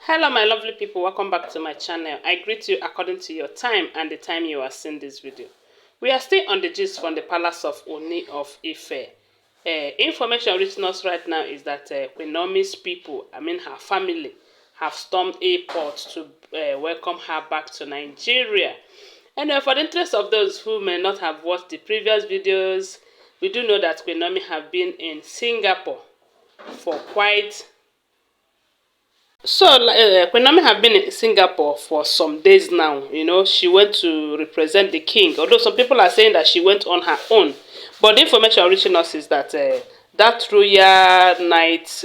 Hello my lovely people, welcome back to my channel. I greet you according to your time and the time you are seeing this video. We are still on the gist from the palace of Ooni of Ife. Information reaching us right now is that Queen Naomi's people, her family, have stormed airport to welcome her back to Nigeria. And for the interest of those who may not have watched the previous videos, we do know that Queen Naomi have been in Singapore for quite Queen Naomi have been in Singapore for some days now. She went to represent the king. Although some people are saying that she went on her own. But the information reaching us is that that royal night,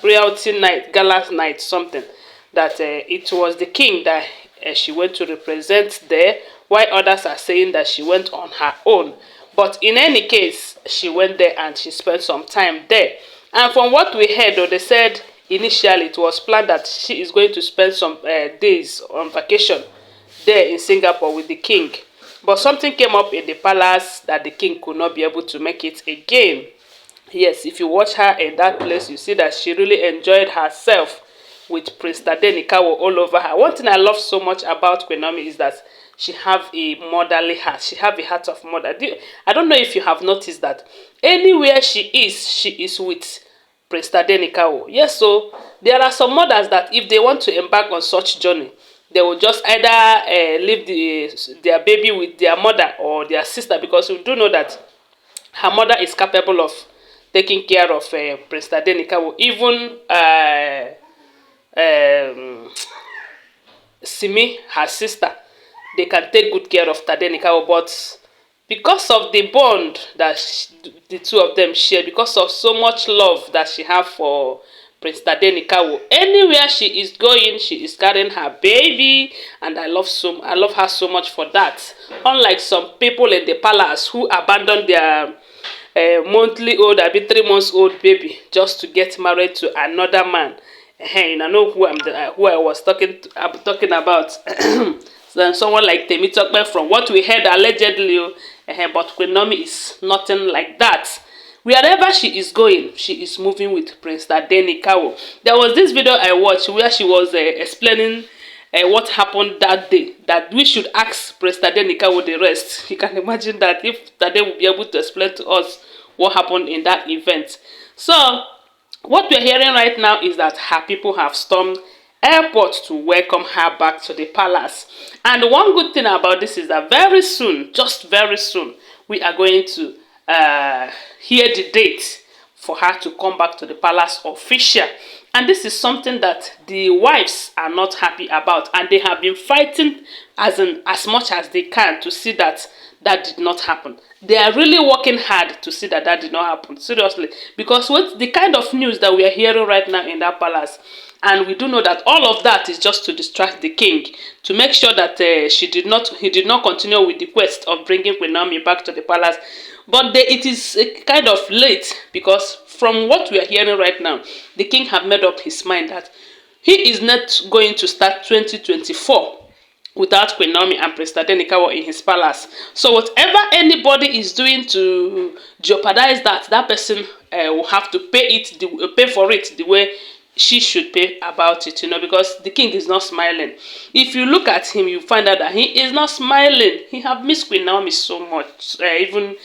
royalty night, gala night, something, that it was the king that she went to represent there, while others are saying that she went on her own. But in any case, she went there and she spent some time there. And from what we heard, though, they said initially it was planned that she is going to spend some days on vacation there in Singapore with the king. But something came up in the palace that the king could not be able to make it again. Yes, if you watch her in that place, you see that she really enjoyed herself with Prince Tadenikawo all over her. One thing I love so much about Queen Naomi is that she have a motherly heart. She have a heart of mother. I don't know if you have noticed that anywhere she is with Prince Tadenikawo. Yes, so there are some mothers that if they want to embark on such journey, they will just either leave their baby with their mother or their sister, because we do know that her mother is capable of taking care of Prince Tadenikawo. Even Simi, her sister, they can take good care of Tadenikawo, but because of the bond that the two of them share, because of so much love that she have for Prince Tadenikawo, anywhere she is going, she is carrying her baby, and I love her so much for that. Unlike some people in the palace who abandon their monthly old, 3 months old baby just to get married to another man. Hey, I know who I was talking about. Then someone like Temitope, from what we heard allegedly, but Queen Naomi is nothing like that. Wherever she is going, she is moving with Prince Tadenikawo. There was this video I watched where she was explaining what happened that day, that we should ask Prince Tadenikawo the rest. You can imagine that if Tade will be able to explain to us what happened in that event. So what we're hearing right now is that her people have stormed airport to welcome her back to the palace. And one good thing about this is that very soon, just very soon, we are going to hear the date for her to come back to the palace official. And this is something that the wives are not happy about, and they have been fighting as much as they can to see that that did not happen. They are really working hard to see that that did not happen, seriously, because with the kind of news that we are hearing right now in that palace, and we do know that all of that is just to distract the king, to make sure that he did not continue with the quest of bringing Queen Naomi back to the palace. But it is kind of late, because from what we are hearing right now, the king have made up his mind that he is not going to start 2024 without Queen Naomi and Prince Tadenikawo in his palace. So whatever anybody is doing to jeopardize that person will have to pay for it the way she should pay about it, because the king is not smiling. If you look at him, you find out that he is not smiling. He have missed Queen Naomi so much, even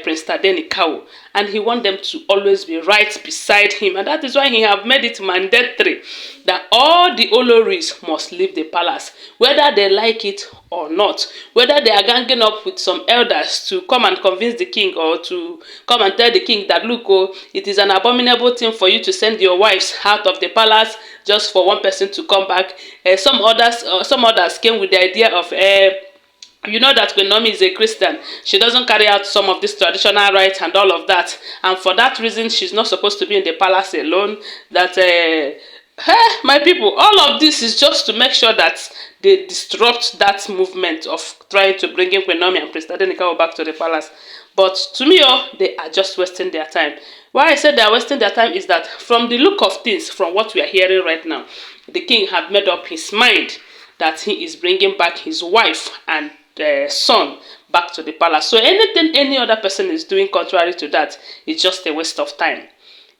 Prince Tadenikawo, and he want them to always be right beside him, and that is why he have made it mandatory that all the Olories must leave the palace, whether they like it or not, whether they are ganging up with some elders to come and convince the king, or to come and tell the king that, look, oh, it is an abominable thing for you to send your wives out of the palace just for one person to come back. Some others came with the idea of that Queen Naomi is a Christian. She doesn't carry out some of these traditional rites and all of that, and for that reason she's not supposed to be in the palace alone. That hey, my people, all of this is just to make sure that they disrupt that movement of trying to bring in Queen Naomi and Prince Tadenikawo back to the palace. But to me, they are just wasting their time. Why I said they are wasting their time is that from the look of things, from what we are hearing right now, the king had made up his mind that he is bringing back his wife and son back to the palace. So anything any other person is doing contrary to that is just a waste of time.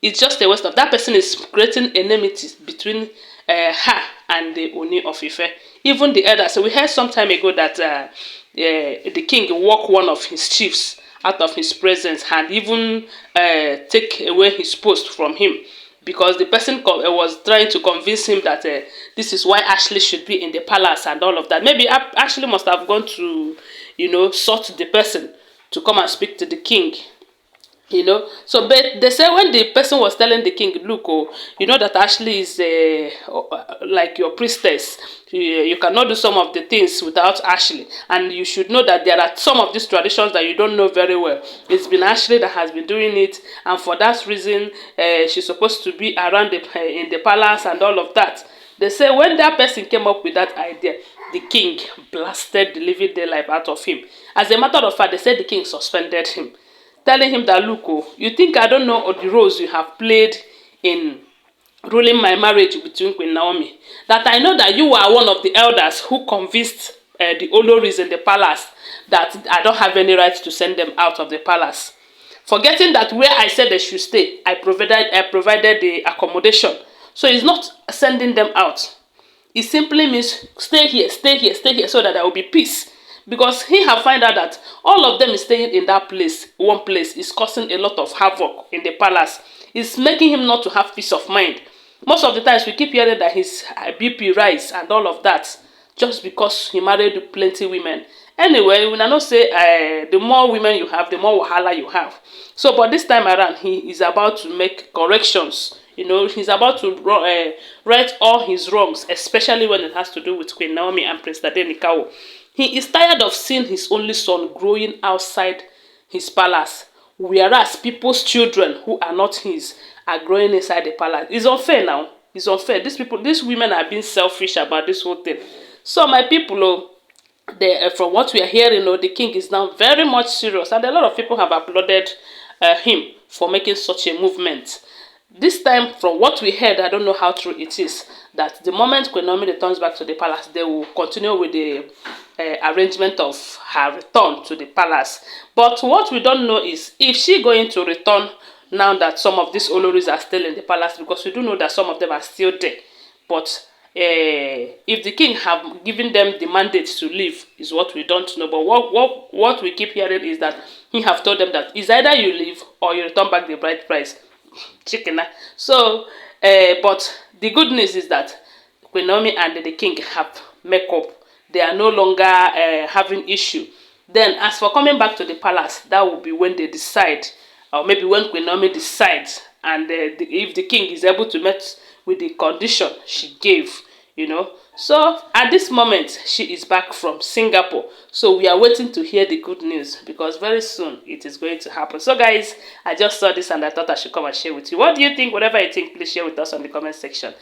it's just a waste of that person is creating enmity between her and the Ooni of Ife, even the elders. So we heard some time ago that the king walked one of his chiefs out of his presence and even take away his post from him, because the person was trying to convince him that this is why Ashley should be in the palace and all of that. Maybe Ashley must have gone to, sort the person to come and speak to the king. So but they say when the person was telling the king, look, oh, you know that Ashley is like your priestess. You cannot do some of the things without Ashley, and you should know that there are some of these traditions that you don't know very well. It's been Ashley that has been doing it, and for that reason she's supposed to be around in the palace and all of that. They say when that person came up with that idea, the king blasted the living daylife out of him. As a matter of fact, they said the king suspended him, telling him that, look, oh, you think I don't know the roles you have played in ruling my marriage between Queen Naomi? That I know that you are one of the elders who convinced the Olories in the palace that I don't have any right to send them out of the palace. Forgetting that where I said they should stay, I provided the accommodation. So it's not sending them out. It simply means stay here, stay here, stay here, so that there will be peace. Because he have found out that all of them is staying in that place, one place, is causing a lot of havoc in the palace. It's making him not to have peace of mind. Most of the times we keep hearing that his BP rise and all of that, just because he married plenty women. Anyway, we not say the more women you have, the more wahala you have. So, but this time around, he is about to make corrections. He's about to right all his wrongs, especially when it has to do with Queen Naomi and Prince Tadenikawo. He is tired of seeing his only son growing outside his palace, whereas people's children who are not his are growing inside the palace. It's unfair now. It's unfair. These women are being selfish about this whole thing. So my people, from what we are hearing, the king is now very much serious, and a lot of people have applauded him for making such a movement. This time, from what we heard, I don't know how true it is, that the moment Queen Naomi returns back to the palace, they will continue with the arrangement of her return to the palace. But what we don't know is if she going to return now that some of these Olories are still in the palace, because we do know that some of them are still there. But if the king have given them the mandate to leave, is what we don't know. But what we keep hearing is that he have told them that it's either you leave or you return back the bride price. Chicken. So, but the good news is that Queen Naomi and the king have make up. They are no longer having issue. Then, as for coming back to the palace, that will be when they decide, or maybe when Queen Naomi decides, and if the king is able to meet with the condition she gave, So at this moment, she is back from Singapore. So we are waiting to hear the good news, because very soon it is going to happen. So guys, I just saw this and I thought I should come and share with you. What do you think? Whatever you think, please share with us on the comment section.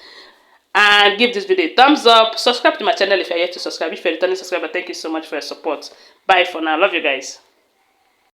And give this video a thumbs up. Subscribe to my channel if you're yet to subscribe. If you're a returning subscriber, thank you so much for your support. Bye for now. Love you guys.